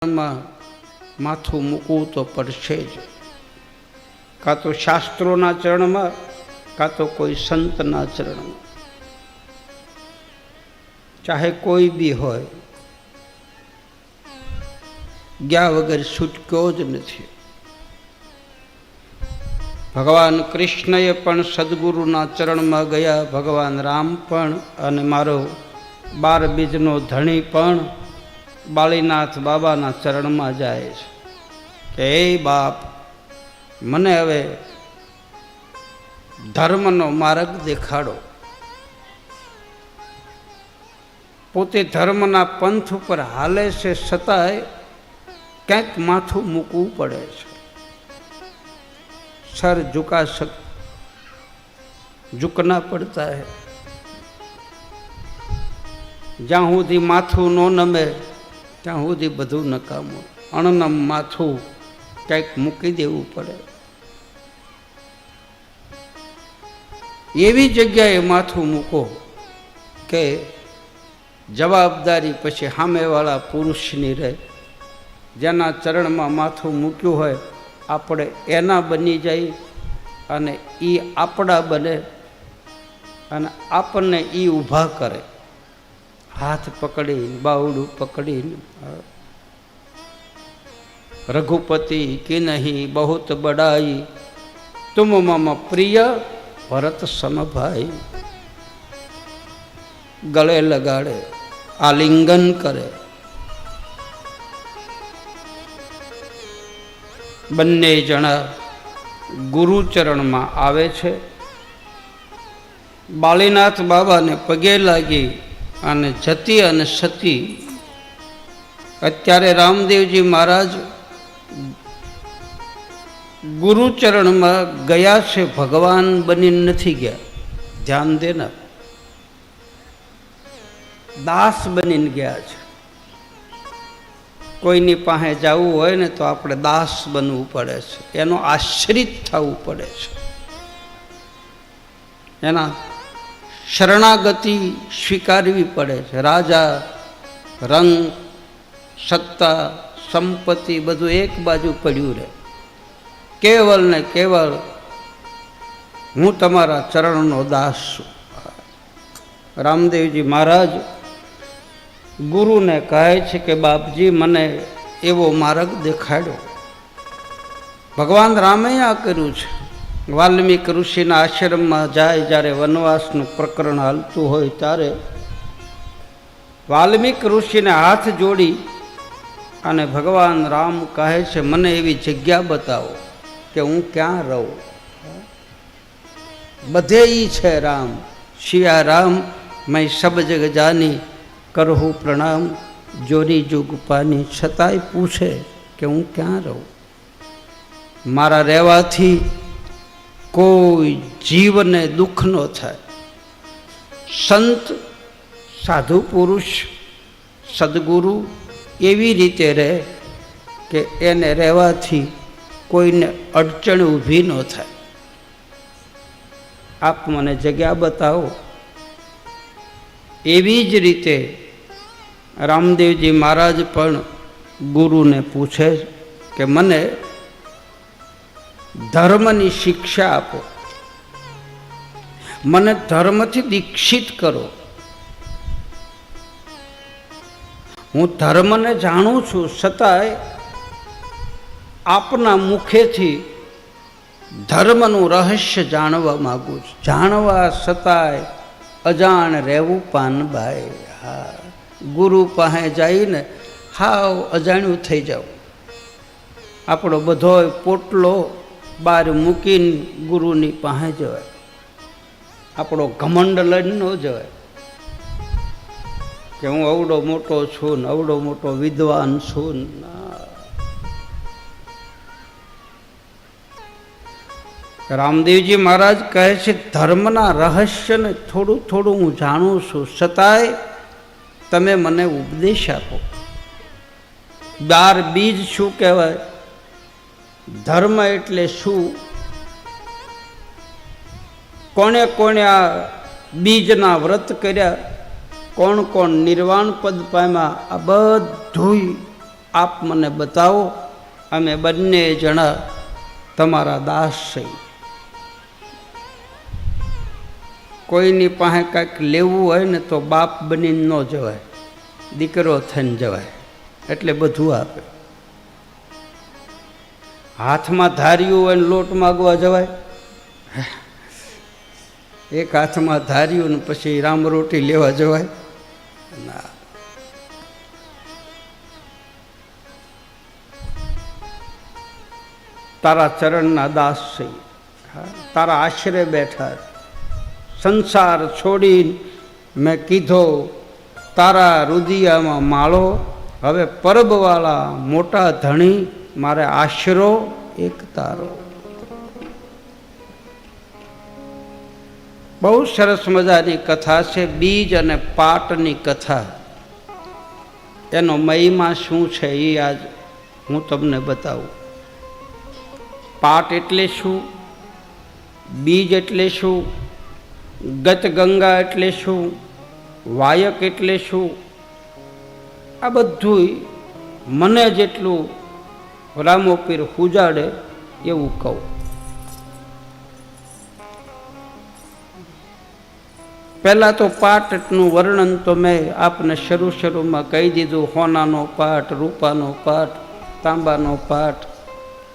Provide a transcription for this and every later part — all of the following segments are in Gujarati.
માં માથું મૂકવું તો પડશે જ, કાં તો શાસ્ત્રોના ચરણમાં, કાં તો કોઈ સંતના ચરણમાં, ચાહે કોઈ બી હોય, ગયા વગર છૂટક્યો જ નથી. ભગવાન કૃષ્ણએ પણ સદગુરુના ચરણમાં ગયા, ભગવાન રામ પણ, અને મારો 12 બીજનો ધણી પણ બાળીનાથ બાબાના ચરણમાં જાય છે કે હે બાપ, મને હવે ધર્મનો માર્ગ દેખાડો. પોતે ધર્મના પંથ ઉપર હાલે છે, છતાંય ક્યાંક માથું મૂકવું પડે છે. સર ઝુકના પડતા હે. જ્યાં સુધી માથું ન નમે ત્યાં સુધી બધું નકામું. અણનમ માથું કંઈક મૂકી દેવું પડે. એવી જગ્યાએ માથું મૂકો કે જવાબદારી પછી સામેવાળા પુરુષની રહે. જેના ચરણમાં માથું મૂક્યું હોય આપણે એના બની જાય, અને એ આપણા બને, અને આપણને એ ઊભા કરે, હાથ પકડી, બાવડું પકડીને. રઘુપતિ કે નહીં બહુત બડાઈ, તુમ મમ પ્રિય ભરત સમભાઈ. ગળે લગાડે, આલિંગન કરે. બંને જણા ગુરુચરણમાં આવે છે. બાળીનાથ બાબાને પગે લાગી અને જતી અને સતી. અત્યારે રામદેવજી મહારાજ ગુરુચરણમાં ગયા છે, ભગવાન બની નથી ગયા. ધ્યાન દેના, દાસ બનીને ગયા છે. કોઈની પાસે જવું હોય ને તો આપણે દાસ બનવું પડે છે, એનો આશ્રિત થવું પડે છે, એના શરણાગતિ સ્વીકારવી પડે છે. રાજા, રંગ, સત્તા, સંપત્તિ બધું એક બાજુ પડ્યું રહે. કેવલ ને કેવલ હું તમારા ચરણનો દાસ છું. રામદેવજી મહારાજ ગુરુને કહે છે કે બાપજી, મને એવો માર્ગ દેખાડ્યો. ભગવાન રામે આ કર્યું છે. વાલ્મીક ઋષિના આશ્રમમાં જાય, જ્યારે વનવાસનું પ્રકરણ હાલતું હોય ત્યારે વાલ્મીક ઋષિને હાથ જોડી અને ભગવાન રામ કહે છે, મને એવી જગ્યા બતાવો કે હું ક્યાં રહું. બધે ઈ છે રામ, શિયા રામ મેં સબ જગ જાની, કરહું પ્રણામ જોરી જુગ પાની. છતાંય પૂછે કે હું ક્યાં રહું. મારા રહેવાથી કોઈ જીવને દુઃખ ન થાય. સંત, સાધુ પુરુષ, સદગુરુ એવી રીતે રહે કે એને રહેવાથી કોઈને અડચણ ઊભી ન થાય. આપ મને જગ્યા બતાવો. એવી જ રીતે રામદેવજી મહારાજ પણ ગુરુને પૂછે કે મને ધર્મની શિક્ષા આપો, મને ધર્મથી દીક્ષિત કરો. હું ધર્મને જાણું છું, છતાંય આપના મુખેથી ધર્મનું રહસ્ય જાણવા માગું છું. જાણવા છતાંય અજાણ રહેવું પાનબાઈ. હા, ગુરુ પાસે જઈને હાવ અજાણ્યું થઈ જાવ. આપણો બધો પોટલો બહાર મૂકીને ગુરુની પાસે જવાય. આપણો ઘમંડ લઈને ન જવાય કે હું અવડો મોટો છું ને અવડો મોટો વિદ્વાન છું. રામદેવજી મહારાજ કહે છે, ધર્મના રહસ્યને થોડું થોડું હું જાણું છું, છતાંય તમે મને ઉપદેશ આપો. 12 બીજ શું કહેવાય? ધર્મ એટલે શું? કોણે કોણે આ બીજના વ્રત કર્યા, કોણ કોણ નિર્વાણ પદ પામ્યા, આ બધું આપ મને બતાવો, અમે બંને જણા તમારા દાસ છે. કોઈની પાસે કાંઈક લેવું હોય ને તો બાપ બનીને ન જવાય, દીકરો થઈને જવાય. એટલે બધું આપે. હાથમાં ધાર્યું હોય ને લોટ માગવા જવાય? એક હાથમાં ધાર્યું ને પછી રામરોટી લેવા જવાય? ના. તારા ચરણના દાસ છે, તારા આશરે બેઠા. સંસાર છોડીને મેં કીધો તારા રુદિયામાં માળો, હવે પરબવાળા મોટા ધણી મારે આશરો એક તારો. બહુ સરસ મજાની કથા છે, બીજ અને પાટની કથા. એનો મહિમા શું છે એ આજ હું તમને બતાવું. પાટ એટલે શું, બીજ એટલે શું, ગતગંગા એટલે શું, વાયક એટલે શું, આ બધું મને જેટલું રામોપીર ઉજાડે એવું કહું. પહેલાં તો પાટનું વર્ણન તો મેં આપને શરૂમાં કહી દીધું. હોનાનો પાટ, રૂપાનો પાટ, તાંબાનો પાટ,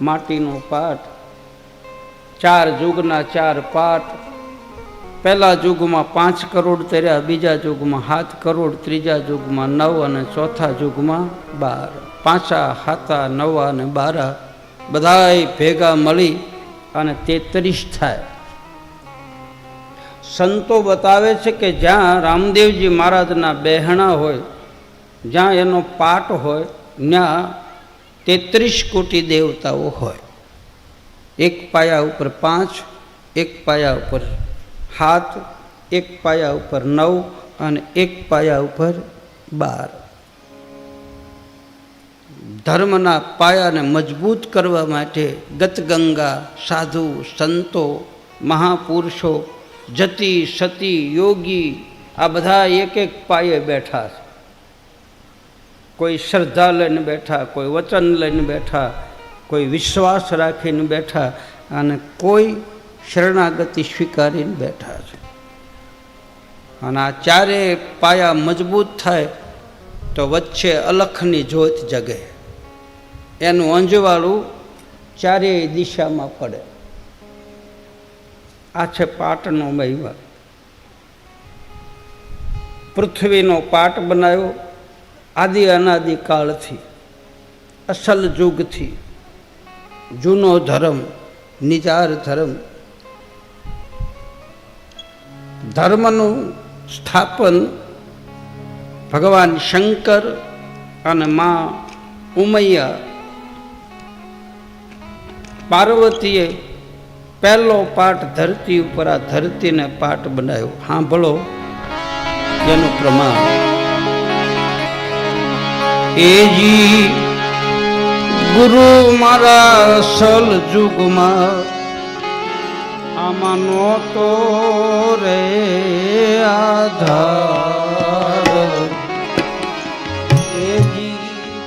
માટીનો પાટ, 4 યુગના 4 પાટ. પહેલા યુગમાં 5 કરોડ તર્યા, બીજા યુગમાં 7 કરોડ, ત્રીજા યુગમાં 9 અને ચોથા યુગમાં 12. 5 7 9 અને 12 બધાય ભેગા મળી અને 33 થાય. સંતો બતાવે છે કે જ્યાં રામદેવજી મહારાજના બહેણા હોય, જ્યાં એનો પાટ હોય, ત્યાં 33 કોટી દેવતાઓ હોય. એક પાયા ઉપર 5, એક પાયા ઉપર 7, એક પાયા ઉપર 9 અને એક પાયા ઉપર 12. ધર્મના પાયાને મજબૂત કરવા માટે ગતગંગા, સાધુ, સંતો, મહાપુરુષો, જતી સતી, યોગી, આ બધા એક એક પાયે બેઠા છે. કોઈ શ્રદ્ધા લઈને બેઠા, કોઈ વચન લઈને બેઠા, કોઈ વિશ્વાસ રાખીને બેઠા અને કોઈ શરણાગતિ સ્વીકારીને બેઠા છે. અને આ 4 પાયા મજબૂત થાય તો વચ્ચે અલખની જ્યોત જગે. એનું અંજવાળું 4 દિશામાં પડે. આ છે પાટનો મહિમા. પૃથ્વીનો પાટ બનાવ્યો આદિ અનાદિ કાળથી, અસલ યુગથી. જૂનો ધર્મ, નિજાર ધર્મ. ધર્મનું સ્થાપન ભગવાન શંકર અને મા ઉમૈયા પાર્વતીએ પહેલો પાઠ ધરતી ઉપર, આ ધરતીને પાઠ બનાવ્યો. સાંભળો એનું પ્રમાણ. એજી ગુરુ મારા અસલ યુગમાં આમાં નહોતો રે આધાર. એજી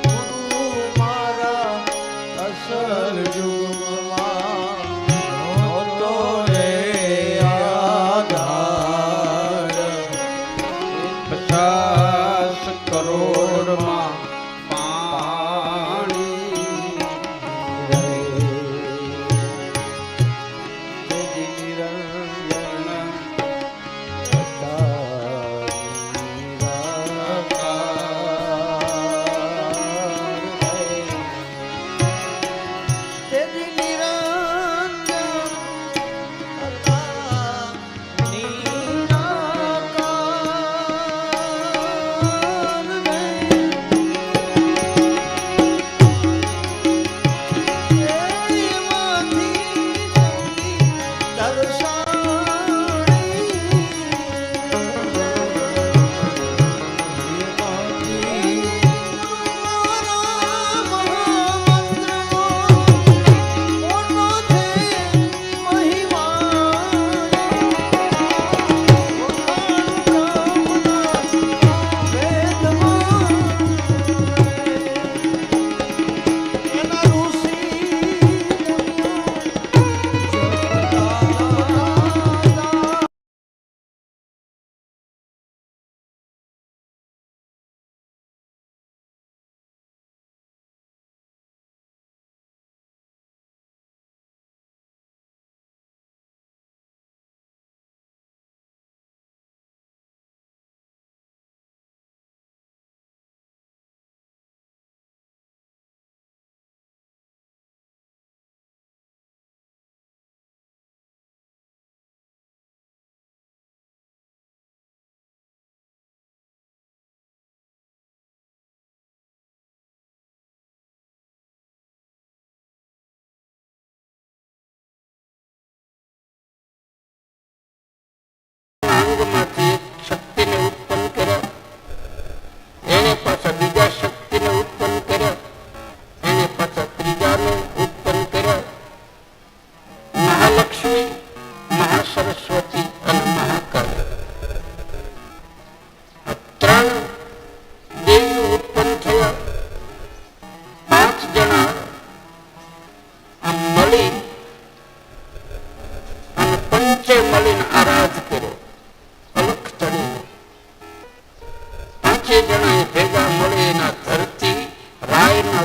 ગુરુ મારા અસલ યુગમાં નહોતો રે આધાર. 50 કરોડમાં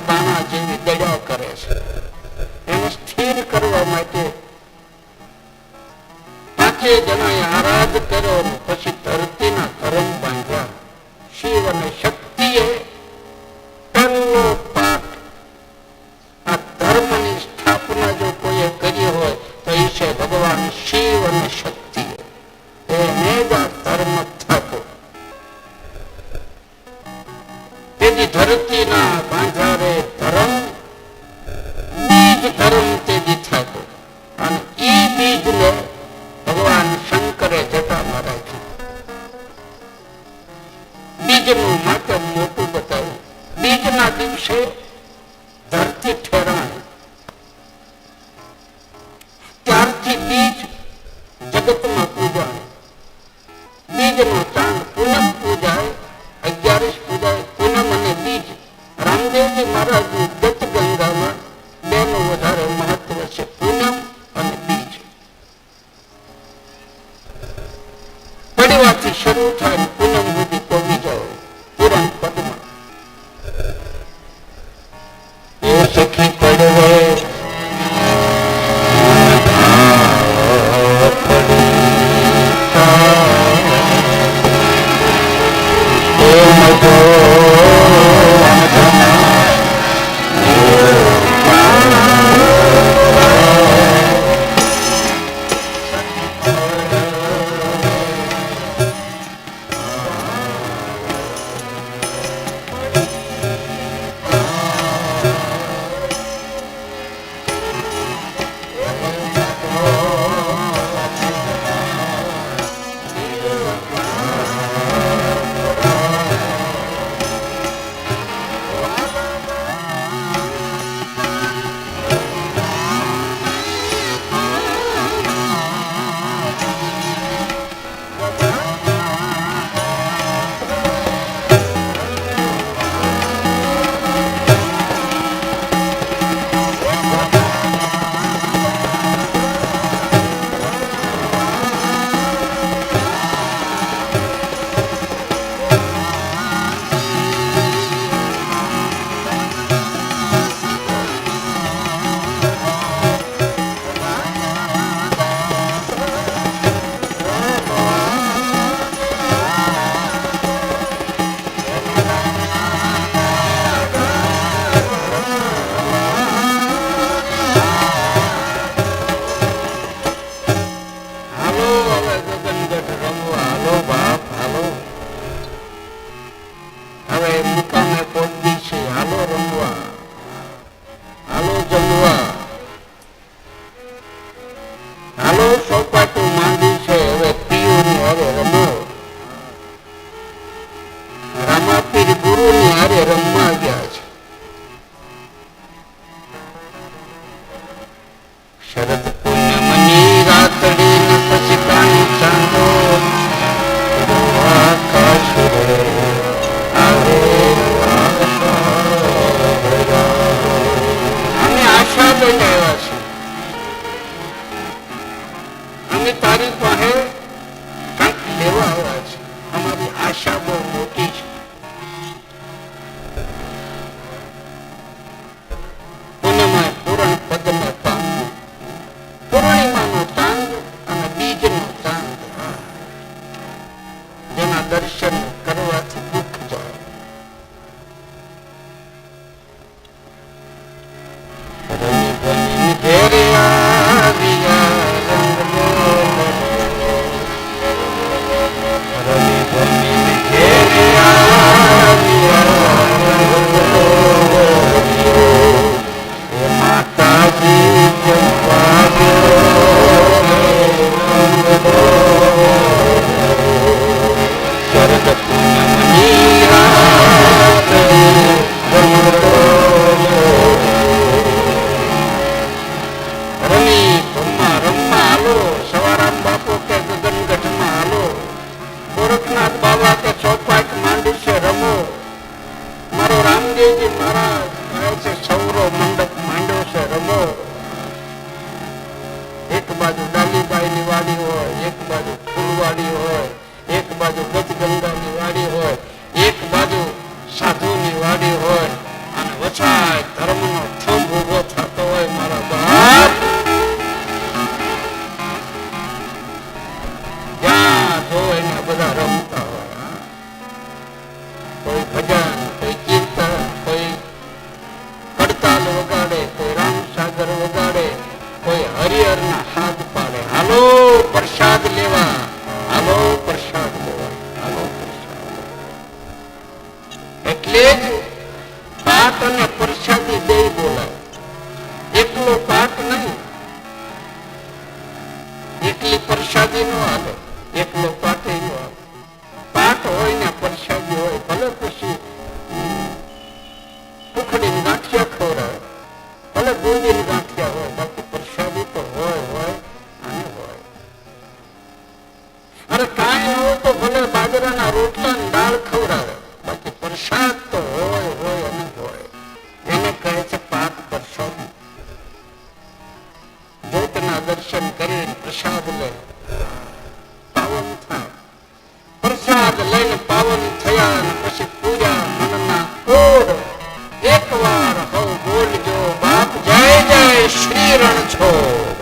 દાણા જેવી દડા કરે છે. એને સ્થિર કરવા માટે 5 જણાએ આરાધ કર્યો, પછી ધરતીના ધર્મ બાંધ્યા. શિવ અને શક્તિએ પહેલો પાઠ આ ધર્મની સ્થાપના જો કોઈએ કરી હોય તો એ છે ભગવાન શિવ અને શક્તિ. એને જ આ ધર્મ થતો. તેથી ધરતીના બાંધારે ધર્મ બીજ ધર્મ તેથી થતો. અને એ બીજને ભગવાન શંકરે જટામાં રાખ્યું. બીજનું માત્ર મોટું બતાવ્યું. બીજના દિવસે ધરતી ઠેરાય. ત્યારથી બીજ જગતમાં પૂજાય. બીજનો ચાંદ પૂનમ પૂજાય, 11 પૂજાય. પૂનમ અને બીજ. રામદેવજી મહારાજની દત્ત ગંગામાં બેનું વધારે મહત્વ છે, પૂનમ અને બીજ. પડવાથી શરૂ થાય પૂનમ સુધી પહોંચી જાઓ પુરાણ પદમાં. એ સખી પડવે ધર્મનો થંભ ઉભો થતો હોય મારા બાપ, જ્યાં જો એને બધા રમતા હોય, કોઈ ભજન, કોઈ કીર્તન, કોઈ કડતાલ વગાડે, કોઈ રામસાગર વગાડે, કોઈ હરિહરના હાથ પાડે, હાલો પ્રસાદ લેવા, હાલો પ્રસાદ લેવા, હાલો પ્રસાદ લેવા. એટલે જ પાઠ અને પ્રસાદી બે બોલાય. એકલો પાઠ નહીં, એકલી પ્રસાદી નો હાલે, એકલો પાઠ નો હાલે. પાઠ હોય ને પ્રસાદી હોય, ભલે પછી ઉખડી ગાંઠિયા ખવડાવે, ભલે બુંદી ગાંઠિયા હોય, બાકી પ્રસાદી તો હોય અને હોય. અરે કાંઈ ન હોય તો ભલે બાજરાના રોટલા ને દાળ ખવડાવે, બાકી પ્રસાદ તો હોય અને હોય. એને કહે છે પાઠ પ્રસાદ. જ્યોતના દર્શન કરીને પ્રસાદ લે, પાવન થાય. પ્રસાદ લઈને પાવન થયા અને પછી પૂજા મનના કોડ એક વાર હવ બોલજો બાપ, જય જય શ્રી રણછોડ.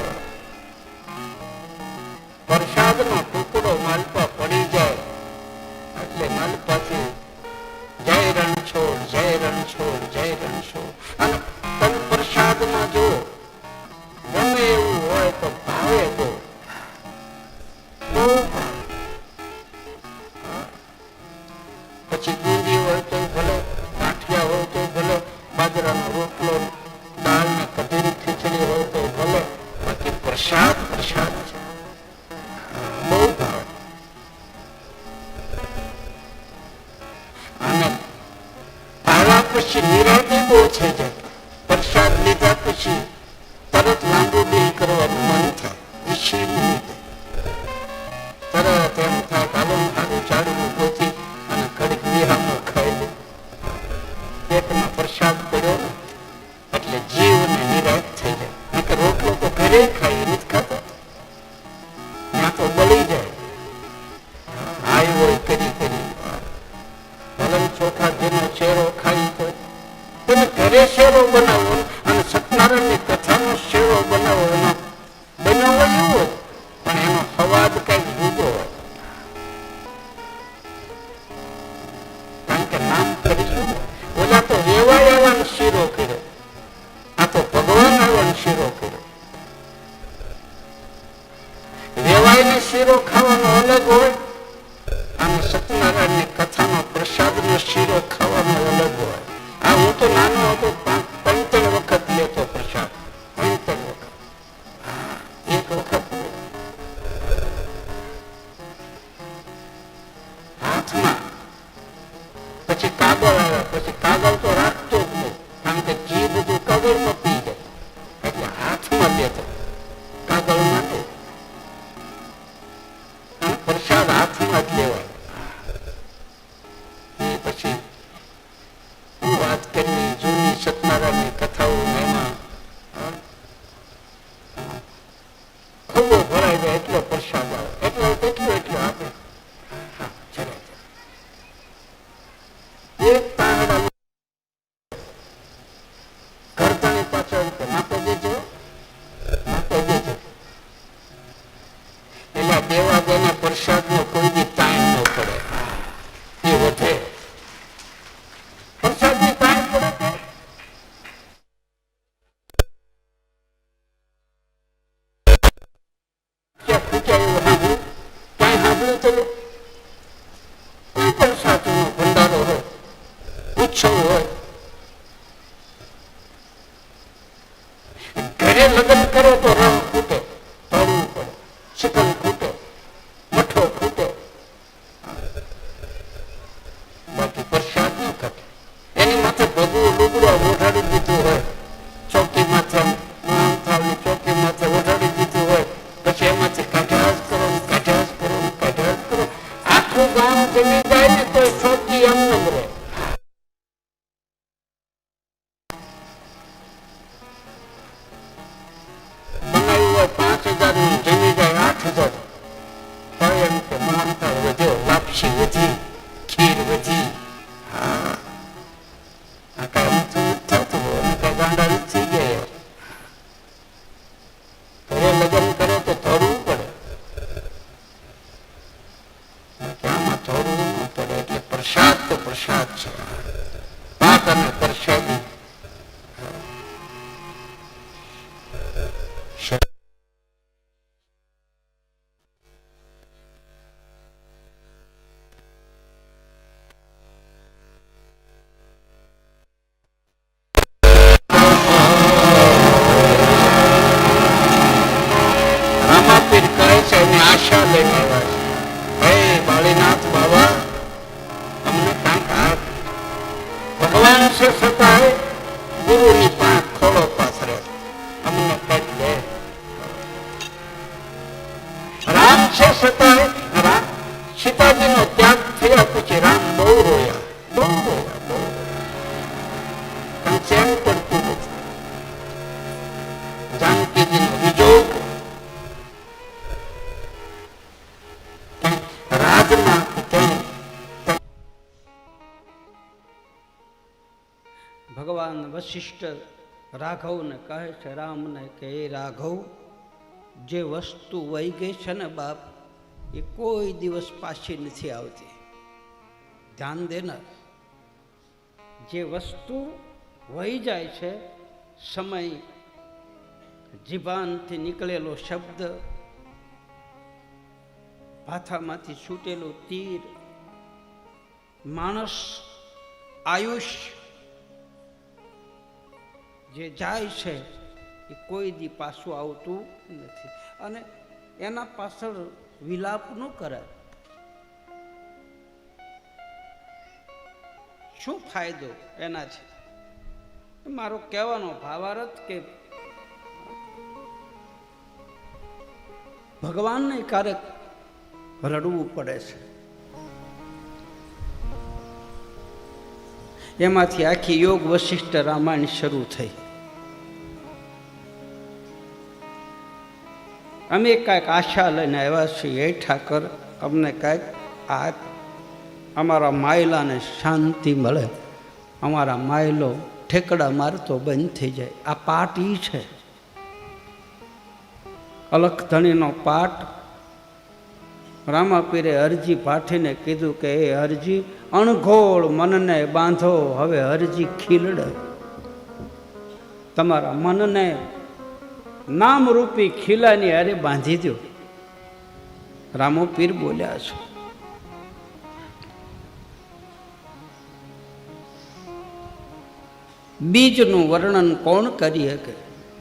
પ્રસાદનો ટુકડો માલપા પડી જાય એટલે માલપાથી જય રણછોડ, જય રણછોડ, જય રણછોડ. અને તન પ્રસાદમાં જો ગમે એવું હોય તો ભાવે તો બહુ ભાવે. પછી બુંદી હોય તો ભલે, ગાંઠિયા હોય તો ભલે, બાજરાનો રોટલો, દાળ ને કઢીની ખીચડી હોય તો ભલે, બાકી પ્રસાદ પ્રસાદ છે, બહુ ભાવે. અને પાળા પછી નિરાતે બહુ છે જાય. પ્રસાદ લીધા પછી તરત લાંબુ બિલ કરવાનું મન થાય, ઈચ્છી નહીં તરત એમ થાય કાલું સારું ચાડવું ગોથી અને ઘડીક વિહામો ખાઈ લે. પેટમાં પ્રસાદ પડ્યો ને એટલે જીવને નિરાશ થઈ જાય. નકર રોટલો તો ઘરે ખાઈ નથી ખાતા, ત્યાં તો બળી જાય. આય હોય કરી ભલન ચોખા જેનો શેરો ખાઈ તો તમે ઘરે શેરો બનાવો અને સત્યનારાયણની કથાનો શેરો બનાવો, એનો બનાવો એવો હોય પણ એનો સ્વાદ કઈક જુદો હોય. કારણ કે નામ કરીશું, ઓલા તો રેવાય આવવાનો શીરો કર્યો, આ તો ભગવાન આવવાનો શીરો કર્યો. રેવાય ને શીરો ખાવાનો અલગ હોય અને સત્યનારાયણની કથાનો પ્રસાદનો શીરો ખાવાનો અલગ હોય. આ હું તો નાનો હતો, 3 વખત લેતો પ્રસાદ, 3 વખત. એક વખત હાથમાં, પછી કાગળ આવ્યા, પછી કાગળ તો રાખતો જ નહીં, કારણ કે ઘી બધું કાગળમાં પી જાય, એટલે હાથમાં લેતો, કાગળ માટે. પ્રસાદ હાથમાં જ લેવાય. પછી હું વાત કરી જૂની સત્યનારાયણની કથાઓ, એમાં ખુબો ભરાઈ જાય એટલો પ્રસાદ આવે, એટલો આપે. એક તાંગડા ઘરતાની પાછળ નાખો દેજો, નાખો દેજો. એટલે દેવા દેના પ્રસાદ નો કોઈ બી તાણ ન પડે, એ વધે. પ્રસાદ ની તાણ પડે કે ક્યાં ખૂટ્યા એવું સાંભળ્યું, ક્યાંય સાંભળ્યું તો કોઈ પણ સાધુનો ભંડારો હોય, ઉત્સવ હોય, ઘરે લગ્ન કરો તો રંગ ખૂટે, તળવું પડે, ચિકન ખૂટે, મઠો ખૂટે, બાકી પ્રસાદ ન ઘટે. એની માથે ભગવું ડુગડો ઓઢાડી દીધું હોય, ચોકી માથે ચોકી માથે ઓઢાડી દીધું હોય, પછી એમાંથી કાઢ્યા જ કરો, કાઢ્યા જ કરો, કાઢ્યા જ કરો. આખું ગામ જમી જાય ને તો ચોકી એમ ન રહે. બનાવી લઈને આવ્યા છે. હે બાળીનાથ બાબા, અમને કાંઈક આપ. ભગવાન છે છતાંય ગુરુની પાંચ ખોળો પાથરે, અમને કંઈક દે. રામ છે છતાંય સીતાજીનો ત્યાગ થયા પછી રામ બહુ રોયા, બહુ રોયા, બહુ રોયા. ચેન પડતું નથી. જાનકીજીનો વિજોગ રાજમાં ભગવાન વશિષ્ઠ રાઘવને કહે છે, રામને કે એ રાઘવ, જે વસ્તુ વહી ગઈ છે ને બાપ, એ કોઈ દિવસ પાછી નથી આવતી. ધ્યાન દેનાર. જે વસ્તુ વહી જાય છે, સમય, જીભાનથી નીકળેલો શબ્દ, ભાથામાંથી છૂટેલું તીર, માણસ, આયુષ્ય, જે જાય છે એ કોઈ દી પાછું આવતું નથી. અને એના પાછળ વિલાપ ન કરાય. શું ફાયદો એનાથી? મારો કહેવાનો ભાવાર્થ કે ભગવાનને ક્યારેક રડવું પડે છે. એમાંથી આખી યોગ વશિષ્ઠ રામાયણ શરૂ થઈ. અમે કાંઈક આશા લઈને આવ્યા છીએ, હે ઠાકર, અમને કાંઈક આ અમારા માયલાને શાંતિ મળે, અમારા માયલો ઠેકડા મારતો બંધ થઈ જાય. આ પાઠ ઈ છે, અલખધણીનો પાઠ. રામાપીરે અરજી પાઠીને કીધું કે એ અરજી, અણઘોળ મનને બાંધો, હવે અરજી ખીલડે. તમારા મનને નામરૂપી ખીલાની હારે બાંધી દો. રામોપીર બોલ્યા છે. બીજનું વર્ણન કોણ કરી શકે?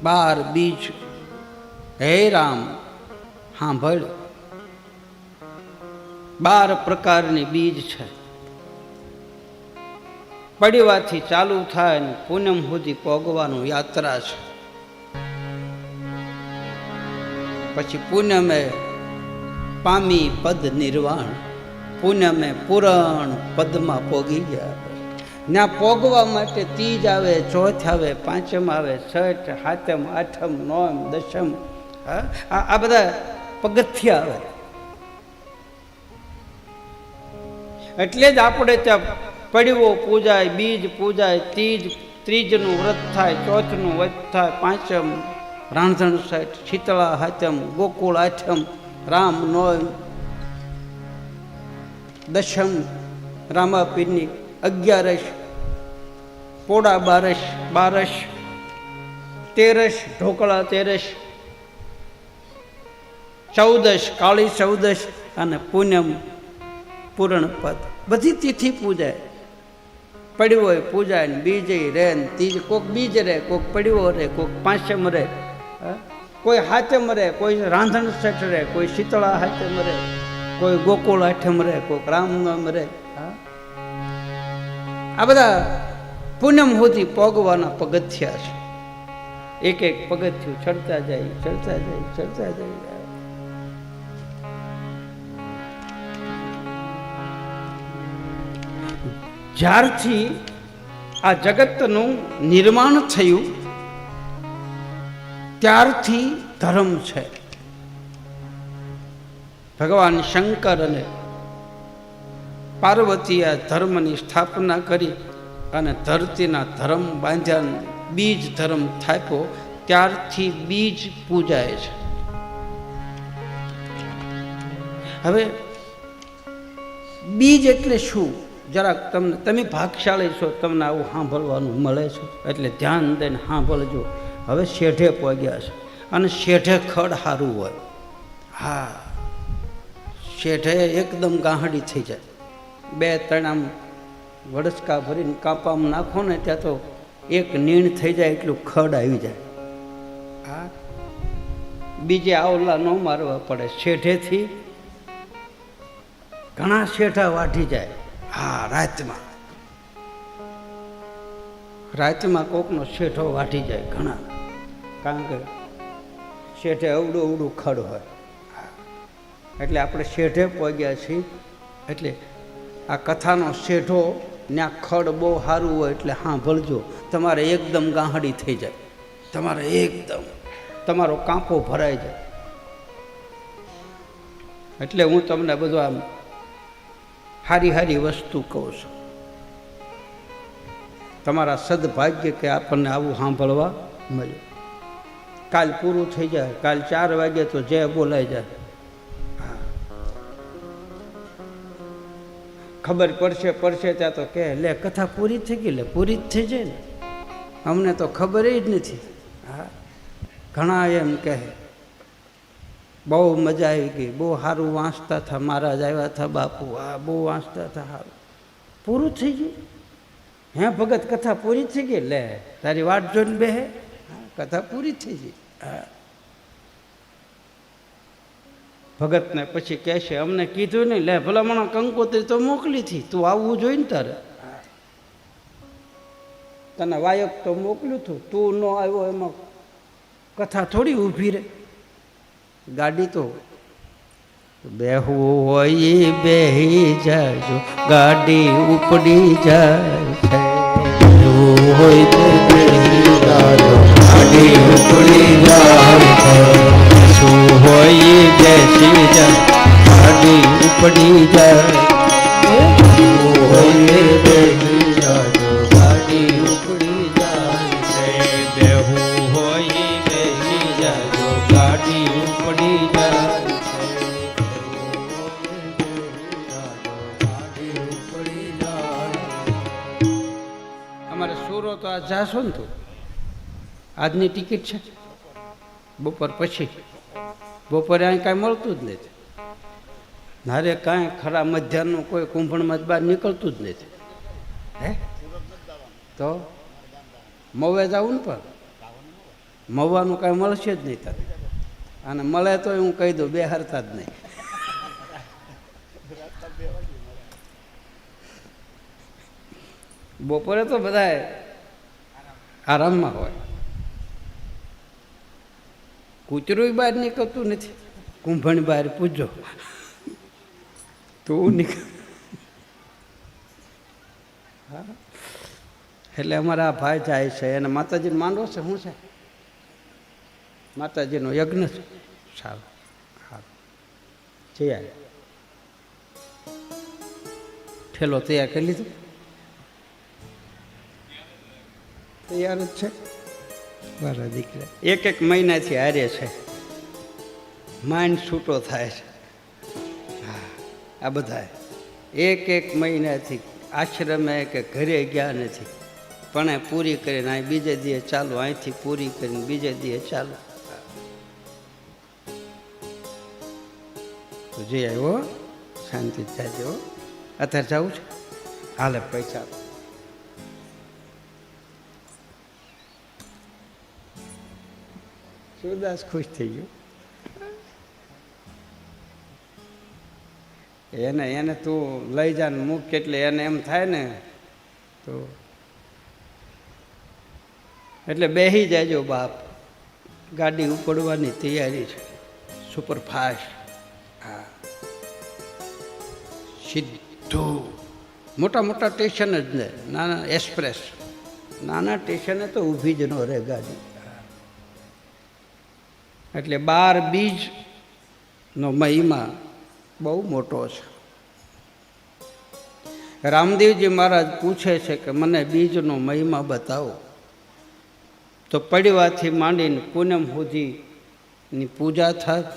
12 બીજ. હે રામ, સાંભળ, 12 પ્રકારની બીજ છે. પડવાથી ચાલુ થાય ને પૂનમ સુધી પોગવાનું યાત્રા છે. પછી પૂનમે પામી પદ નિર્વાણ, પૂનમે પુરાણ પદમાં પોગી ગયા. ત્યાં પોગવા માટે તીજ આવે, ચોથ આવે, પાંચમ આવે, છઠ, સાતમ, આઠમ, નોમ, દશમ, આ બધા પગથિયા આવે. એટલે જ આપણે ત્યાં પડવો પૂજાય, બીજ પૂજાય, ત્રીજનું વ્રત થાય, ચોથનું વ્રત થાય, પાંચમ રાંધણ સાઠ, શીતળા હાતમ, ગોકુળ આઠમ, રામ નોમ, દશમ રામાપીરની 11, પોળા 12, 13, ઢોકળા 13, 14 કાળી 14 અને પૂનમ પૂરણ પદ. બધી તિથિ પૂજાય. પડ્યો હોય પૂજાય ને બીજે રે ને તીજ, કોક બીજ રે, કોક પડ્યો રે, કોક પાંચમ રે, કોઈ હાથમ રે, કોઈ રાંધણ છઠ રે, કોઈ શીતળા હાથમ રે, કોઈ ગોકુળ આઠમ રે, કોઈક રામનામ રે. આ બધા પૂનમ સુધી પોગવાના પગથિયા છે. એક એક પગથિયું ચડતા જાય, ચડતા જાય, ચડતા જાય. જ્યારથી આ જગતનું નિર્માણ થયું ત્યારથી ધર્મ છે. ભગવાન શંકર અને પાર્વતીએ ધર્મની સ્થાપના કરી અને ધરતીના ધર્મ બાંધ્યા, બીજ ધર્મ થાપ્યો. ત્યારથી બીજ પૂજાય છે. હવે બીજ એટલે શું? જરાક તમે ભાગશાળી છો, તમને આવું સાંભળવાનું મળે છે, એટલે ધ્યાન દઈને સાંભળજો. હવે શેઢે પહોંચ્યા છે અને શેઢે ખડ સારું હોય. હા, શેઢે એકદમ ગાહડી થઈ જાય. 2-3 આમ વડસકા ભરીને કાપામાં નાખો ને ત્યાં તો એક નીણ થઈ જાય એટલું ખડ આવી જાય. હા, બીજે આવલા ન મારવા પડે. શેઢેથી ઘણા શેઠા વાઢી જાય. હા, રાતમાં કોકનો શેઠો વાઢી જાય ઘણા, કારણ કે શેઠે અવડું અવડું ખડ હોય. એટલે આપણે શેઠે પહોંચ્યા છીએ. એટલે આ કથાનો શેઠો ત્યાં ખડ બહુ સારું હોય એટલે સાંભળજો, તમારે એકદમ ગાંહડી થઈ જાય, તમારે એકદમ તમારો કાંપો ભરાઈ જાય. એટલે હું તમને બધું આમ સારી સારી વસ્તુ કહું છું. તમારા સદભાગ્ય કે આપણને આવું સાંભળવા મળ્યું. કાલ પૂરું થઈ જાય, કાલ 4 વાગે તો જય બોલાઈ જાય. ખબર પડશે ત્યાં તો કે લે કથા પૂરી થઈ ગઈ, લે પૂરી જ થઈ જાય ને, અમને તો ખબર જ નથી. હા, ઘણા એમ કહે બહુ મજા આવી ગઈ, બહુ સારું વાંચતા હતા, મહારાજ આવ્યા હતા બાપુ, હા બહુ વાંચતા હતા, સારું. પૂરું થઈ ગયું? હે ભગત કથા પૂરી થઈ ગઈ? લે તારી વાટ જોઈને બેહે, કથા પૂરી થઈ ગઈ. હા, ભગતને પછી કહેશે અમને કીધું નહીં, લે ભલામણ કંકોત્રી તો મોકલી હતી, તું આવવું જોઈને તારે, તને વાયક તો મોકલ્યું હતું, તું ન આવ્યો એમાં કથા થોડી ઊભી રહે. ગાડી તો બેહવું હોય બેહી જાજો, ગાડી ઉપડી જાય છે. હોય તો બેહી જાજો, ગાડી ઉપડી જાય છે. શું હોય બેસી જાય, ગાડી ઉપડી જાય. હોય બેસી જાજો, ગાડી ઉપડી જાય છે. બેહવું હોય બેસી જાજો, ગાડી ઉપડી જાય છે. અમારે સુરો તો આ જાશો ને, તું આજની ટિકિટ છે, બપોર પછી. બપોરે અહીં કાંઈ મળતું જ નથી. નારે કાંઈ ખરા મધ્યાહનનું કોઈ કુંભણમાં બહાર નીકળતું જ નથી. હે તો મવે જવું ને, પણ મવાનું કાંઈ મળશે જ નહીં તારે. અને મળે તો હું કહી દઉં, બે હરતા જ નહીં. બપોરે તો બધા આરામમાં હોય. કૂતરું બહાર નીકળતું નથી, કુંભણ બહાર પૂછજો તું નીકળ. હા, એટલે અમારા ભાઈ જાય છે, એને માતાજીનો માંડવો છે. શું છે? માતાજીનો યજ્ઞ છે. સારું સારું, જઈ આવે. ઠેલો તૈયાર કરી લીધો? તૈયાર જ છે. મારા દીકરા 1 મહિનાથી હારે છે, માઇન્ડ છૂટો થાય છે. હા, આ બધા 1 મહિનાથી આશ્રમે કે ઘરે ગયા નથી, પણ પૂરી કરીને અહીં બીજે દીએ ચાલો, અહીંથી પૂરી કરીને બીજે દીએ ચાલો. તો જઈ આવ્યો, શાંતિ જાજો. અત્યારે જવું છે, હાલે પૈસા. સુરદાસ ખુશ થઈ ગયો. એને તું લઈ જા ને મૂક, એટલે એને એમ થાય ને. તો એટલે બેસી જાજો બાપ, ગાડી ઉપડવાની તૈયારી છે, સુપરફાસ્ટ. હા, સીધું મોટા મોટા સ્ટેશન જ ને, નાના એક્સપ્રેસ, નાના સ્ટેશને તો ઊભી જ ન રહે ગાડી. એટલે 12 બીજનો મહિમા બહુ મોટો છે. રામદેવજી મહારાજ પૂછે છે કે મને બીજનો મહિમા બતાવો. તો પડવાથી માંડીને પૂનમ સુધીની પૂજા થાય.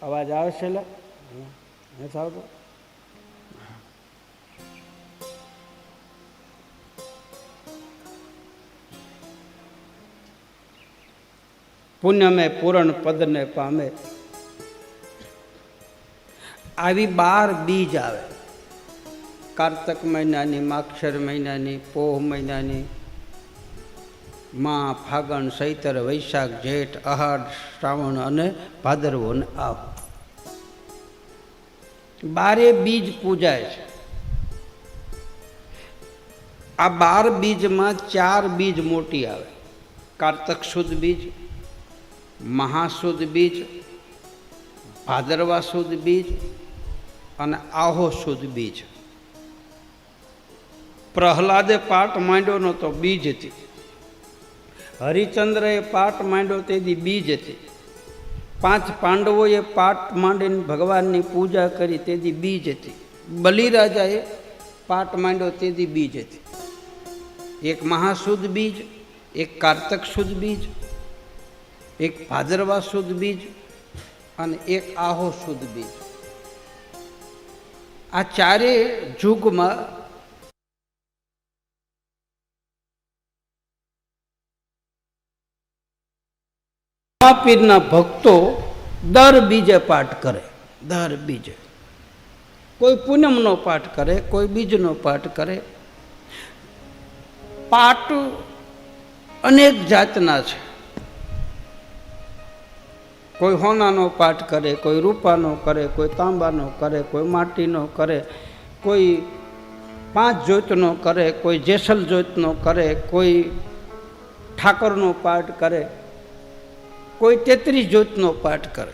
અવાજ આવશે? નથી આવતો? પુણ્યમે પૂરણ પદને પામે. આવી 12 બીજ આવે. કારતક મહિનાની, માક્ષર મહિનાની, પોહ મહિનાની, મા, ફાગણ, ચૈતર, વૈશાખ, જેઠ, અહાડ, શ્રાવણ અને ભાદરવો અને આવ 12 બીજ પૂજાય છે. આ 12 બીજમાં 4 બીજ મોટી આવે: કારતક સુદ બીજ, મહાસુદ બીજ, ભાદરવા સુદ બીજ અને આહો સુદ બીજ. પ્રહલાદે પાઠ માંડ્યો નહોતો, બીજ હતી. હરિચંદ્રએ પાઠ માંડ્યો તેથી બીજ હતી. 5 પાંડવોએ પાઠ માંડીને ભગવાનની પૂજા કરી તેથી બીજ હતી. બલિરાજાએ પાઠ માંડ્યો તેથી બીજ હતી. એક મહાસુદ બીજ, એક કારતક સુદ બીજ, એક ભાદરવા સુદ બીજ અને એક આહો સુદ બીજ. આ 4 યુગમાં પીરના ભક્તો દર બીજે પાઠ કરે. દર બીજે કોઈ પૂનમનો પાઠ કરે, કોઈ બીજનો પાઠ કરે. પાઠ અનેક જાતના છે. કોઈ હોનાનો પાઠ કરે, કોઈ રૂપાનો કરે, કોઈ તાંબાનો કરે, કોઈ માટીનો કરે, કોઈ 5 જ્યોતનો કરે, કોઈ જેસલ જ્યોતનો કરે, કોઈ ઠાકોરનો પાઠ કરે, કોઈ 33 જ્યોતનો પાઠ કરે.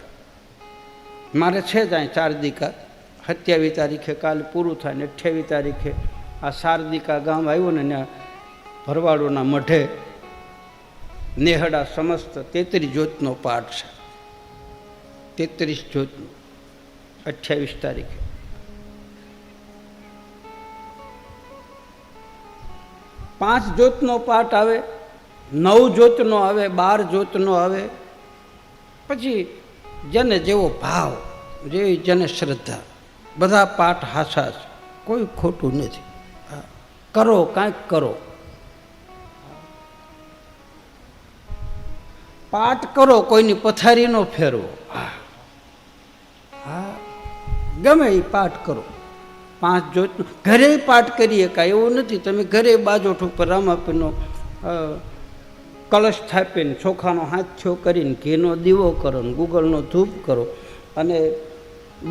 મારે છે જ અહીં શારદિકા, 27 તારીખે કાલ પૂરું થાય ને 28 તારીખે આ શારદિકા ગામ આવ્યું ને ત્યાં ભરવાડોના મઢે નેહડા સમસ્ત 33 જ્યોતનો પાઠ છે. 33 જ્યોતનો 28 તારીખે. પાંચ જ્યોતનો પાઠ આવે, 9 જ્યોતનો આવે, 12 જ્યોતનો આવે. પછી જેને જેવો ભાવ, જેવી જેને શ્રદ્ધા, બધા પાઠ હાસા છે, કોઈ ખોટું નથી. કરો, કાંઈક કરો, પાઠ કરો, કોઈની પથારી નો ફેરવો. હા, ગમે એ પાઠ કરો. 5 જ્યોતનો ઘરે પાઠ કરીએ, કાંઈ એવું નથી. તમે ઘરે બાજોઠ ઉપર રામાપીરનો કલશ થાપીને ચોખાનો હાથ્યો કરીને ઘીનો દીવો કરો ને ગુગળનો ધૂપ કરો અને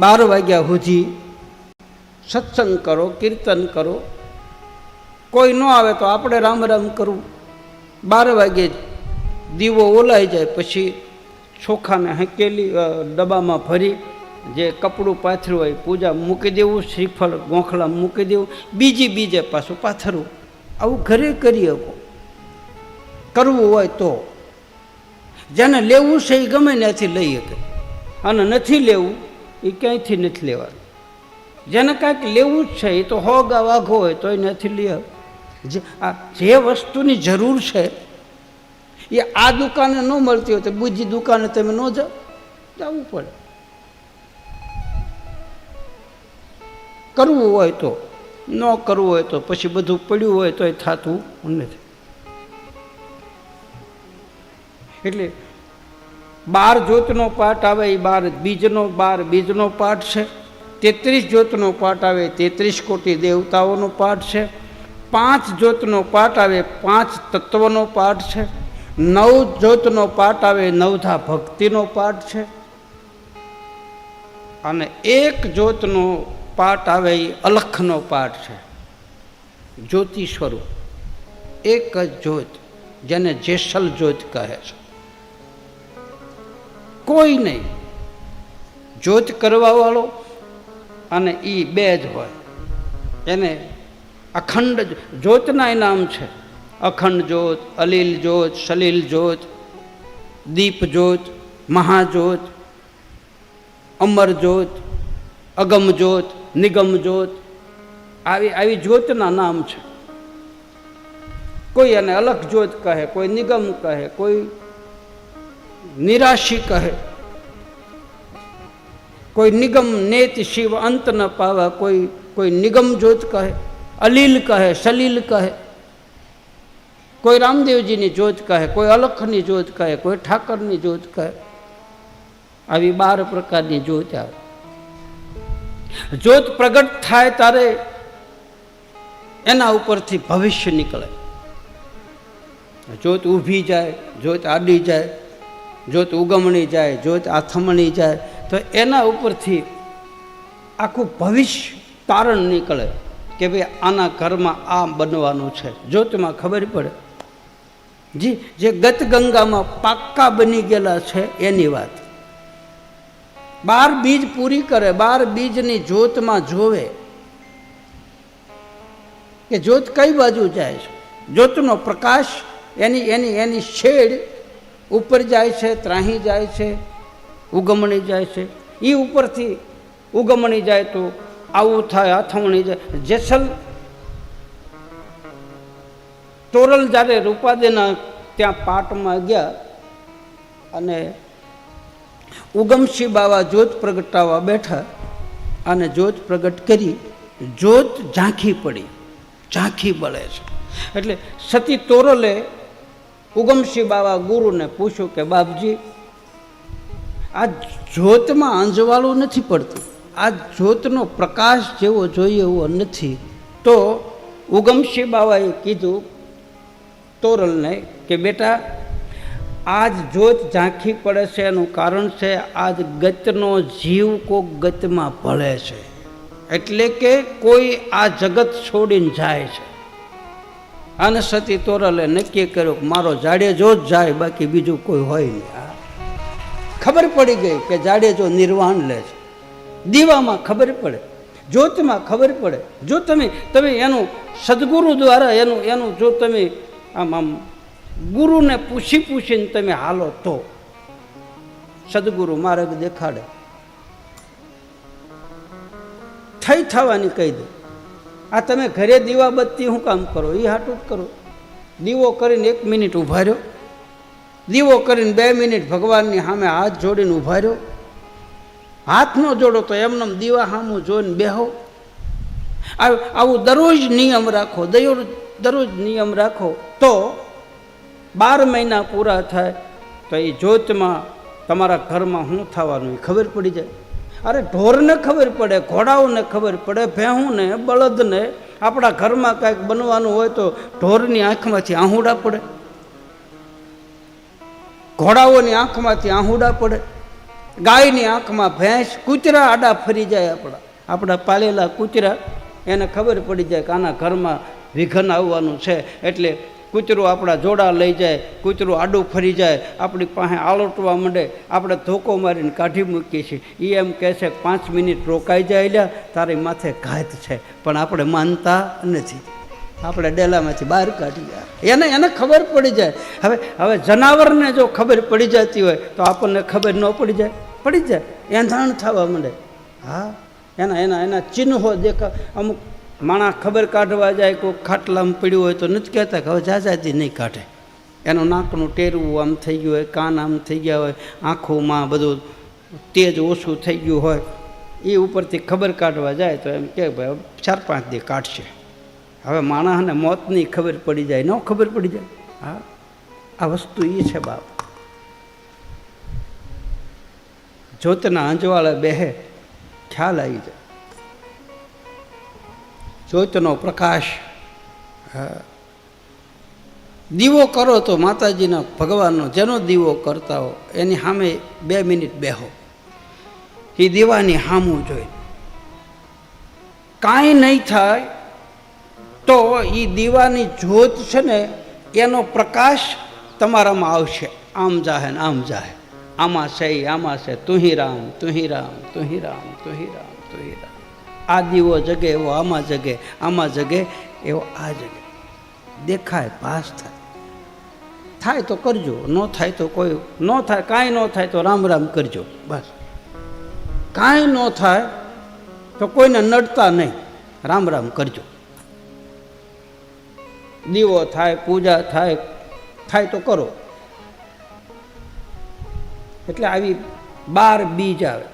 12 વાગ્યા સુધી સત્સંગ કરો, કીર્તન કરો. કોઈ ન આવે તો આપણે રામ રામ કરવું. 12 વાગ્યે દીવો ઓલાઈ જાય પછી ચોખાને હકેલી ડબ્બામાં ભરી જે કપડું પાથર્યું હોય પૂજા મૂકી દેવું, શ્રીફળ ગોખલા મૂકી દેવું, બીજે પાછું પાથરવું. આવું ઘરે કરી શકો. કરવું હોય તો જેને લેવું છે એ ગમે ત્યાંથી લઈ શકે, અને નથી લેવું એ ક્યાંયથી નથી લેવાનું. જેને કાંઈક લેવું જ છે એ તો હોગા વાઘો હોય તો એનાથી લે. જે વસ્તુની જરૂર છે એ આ દુકાને ન મળતી હોય તો બીજી દુકાને તમે ન જાઓ, જવું પડે. કરવું હોય તો, ન કરવું હોય તો પછી બધું પડ્યું હોય તો એ થતું નથી. એટલે 12 જ્યોતનો પાઠ આવે એ 12 બીજનો પાઠ છે. 33 જ્યોતનો પાઠ આવે 33 કોટી દેવતાઓનો પાઠ છે. 5 જ્યોતનો પાઠ આવે 5 તત્વનો પાઠ છે. 9 જ્યોતનો પાઠ આવે 9ધા ભક્તિનો પાઠ છે. અને 1 જ્યોતનો પાઠ આવે એ અલખનો પાઠ છે. જ્યોતિ સ્વરૂપ એક જ જ્યોત, જેને જેસલ જ્યોત કહે છે. કોઈ નહીં, જ્યોત કરવા વાળો અને એ 2 જ હોય. એને અખંડ જ્યોતના નામ છે. અખંડ જ્યોત, અલીલ જ્યોત, સલીલ જ્યોત, દીપ જ્યોત, મહાજ્યોત, અમર જ્યોત, અગમ જ્યોત, નિગમ જ્યોત, આવી જ્યોતના નામ છે. કોઈ એને અલખ જ્યોત કહે, કોઈ નિગમ કહે, કોઈ નિરાશી કહે, કોઈ નિગમ નેત શિવ અંત ન પાવા, કોઈ નિગમ જ્યોત કહે, અલીલ કહે, સલીલ કહે, કોઈ રામદેવજીની જ્યોત કહે, કોઈ અલખની જ્યોત કહે, કોઈ ઠાકરની જ્યોત કહે. આવી 12 પ્રકારની જ્યોત આવે. જ્યોત પ્રગટ થાય ત્યારે એના ઉપરથી ભવિષ્ય નીકળે. જ્યોત ઊભી જાય, જ્યોત આડી જાય, જ્યોત ઉગમણી જાય, જ્યોત આથમણી જાય, તો એના ઉપરથી આખું ભવિષ્ય તારણ નીકળે કે ભાઈ આના ઘરમાં આ બનવાનું છે. જ્યોતમાં ખબર પડે. જી, જે ગત ગંગામાં પાક્કા બની ગયેલા છે એની વાત. 12 બીજ પૂરી કરે, 12 બીજની જ્યોતમાં જોવે કે જ્યોત કઈ બાજુ જાય છે. જ્યોતનો પ્રકાશ એની શેડ ઉપર જાય છે, ત્રાહી જાય છે, ઉગમણી જાય છે. એ ઉપરથી ઉગમણી જાય તો આવું થાય, આથમણી જાય. જેસલ તોરલ જ્યારે રૂપાદેના ત્યાં પાટમાં ગયા અને ઉગમસિંહ બાવા જ્યોત પ્રગટાવવા બેઠા અને જ્યોત પ્રગટ કરી, જ્યોત ઝાંખી પડી, ઝાંખી બળે છે. એટલે સતી તોરલે ઉગમસિંહ બાવા ગુરુને પૂછ્યું કે બાપજી, આ જ્યોતમાં અંજવાળું નથી પડતું, આ જ્યોતનો પ્રકાશ જેવો જોઈએ એવો નથી. તો ઉગમસિંહ બાવાએ કીધું તોરલને કે બેટા, આજ જ્યોત ઝાંખી પડે છે એનું કારણ છે આજ ગતનો જીવ કોક ગતમાં ભળે છે, એટલે કે કોઈ આ જગત છોડીને જાય છે. અને સતી તોરલે નક્કી કર્યું કે મારો જાડેજો જ જાય, બાકી બીજું કોઈ હોય નહીં. ખબર પડી ગઈ કે જાડેજો નિર્વાણ લે છે. દીવામાં ખબર પડે, જ્યોતમાં ખબર પડે. જો તમે એનું સદગુરુ દ્વારા એનું જો તમે આમ ગુરુને પૂછીને તમે હાલો તો સદગુરુ માર્ગ દેખાડે. થવાની કહી દે. આ તમે ઘરે દીવા બત્તી શું કામ કરો? એ હાટું જ કરો. દીવો કરીને 1 મિનિટ ઊભા રહ્યો, દીવો કરીને 2 મિનિટ ભગવાનની સામે હાથ જોડીને ઊભા રહ્યો. હાથ ન જોડો તો એમને દીવા સામું જોઈને બેહો. આવું દરરોજ નિયમ રાખો, દરરોજ નિયમ રાખો તો 12 મહિના પૂરા થાય તો એ જ્યોતમાં તમારા ઘરમાં શું થવાનું એ ખબર પડી જાય. અરે ઢોરને ખબર પડે, ઘોડાઓને ખબર પડે, ભેહુંને, બળદને. આપણા ઘરમાં કાંઈક બનવાનું હોય તો ઢોરની આંખમાંથી આહુડા પડે, ઘોડાઓની આંખમાંથી આહુડા પડે, ગાયની આંખમાં ભેંસ, કૂતરા આડા ફરી જાય. આપણા પાળેલા કૂતરા, એને ખબર પડી જાય કે આના ઘરમાં વિઘન આવવાનું છે. એટલે કૂતરું આપણા જોડા લઈ જાય, કૂતરું આડું ફરી જાય, આપણી પાસે આલોટવા માંડે, આપણે ધોકો મારીને કાઢી મૂકીએ છીએ. એ એમ કહે છે 5 મિનિટ રોકાઈ જાય, લ્યા તારી માથે ઘાત છે. પણ આપણે માનતા નથી, આપણે ડેલામાંથી બહાર કાઢી જાય. એને ખબર પડી જાય. હવે જનાવરને જો ખબર પડી જતી હોય તો આપણને ખબર ન પડી જાય? પડી જાય, એંધાણ થવા માંડે. હા, એના ચિહ્નો દેખા. અમુક માણસ ખબર કાઢવા જાય, કોઈ ખાટલામાં પડ્યું હોય તો નથી કહેતા કે હવે જાજાથી નહીં કાઢે. એનું નાકનું ટેરવું આમ થઈ ગયું હોય, કાન આમ થઈ ગયા હોય, આંખોમાં બધું તેજ ઓછું થઈ ગયું હોય, એ ઉપરથી ખબર કાઢવા જાય તો એમ કે ભાઈ 4-5 દી કાઢશે. હવે માણસને મોતની ખબર પડી જાય, ન ખબર પડી જાય? હા, આ વસ્તુ એ છે બાપ. જ્યોતના અંજવાળે બેહે, ખ્યાલ આવી જાય. જ્યોતનો પ્રકાશ. દીવો કરો તો માતાજીના ભગવાનનો જેનો દીવો કરતા હો એની સામે 2 મિનિટ બેહો. એ દીવાની સામું જોઈ કાંઈ નહીં થાય તો એ દીવાની જ્યોત છે ને એનો પ્રકાશ તમારામાં આવશે. આમ જાહે ને આમ જાહે, આમાં છે આમાં છે, તુહી રામ તુહી રામ તુહી રામ તુહી રામ તુહી રામ. આ દીવો જગે એવો આમાં જગે, આમાં જગે એવો આ જગે. દેખાય, પાસ થાય તો કરજો, ન થાય તો કોઈ ન થાય, કાંઈ ન થાય તો રામ રામ કરજો. બસ કાંઈ ન થાય તો કોઈને નડતા નહીં, રામ રામ કરજો. દીવો થાય, પૂજા થાય તો કરો. એટલે આવી 12 બીજ આવે.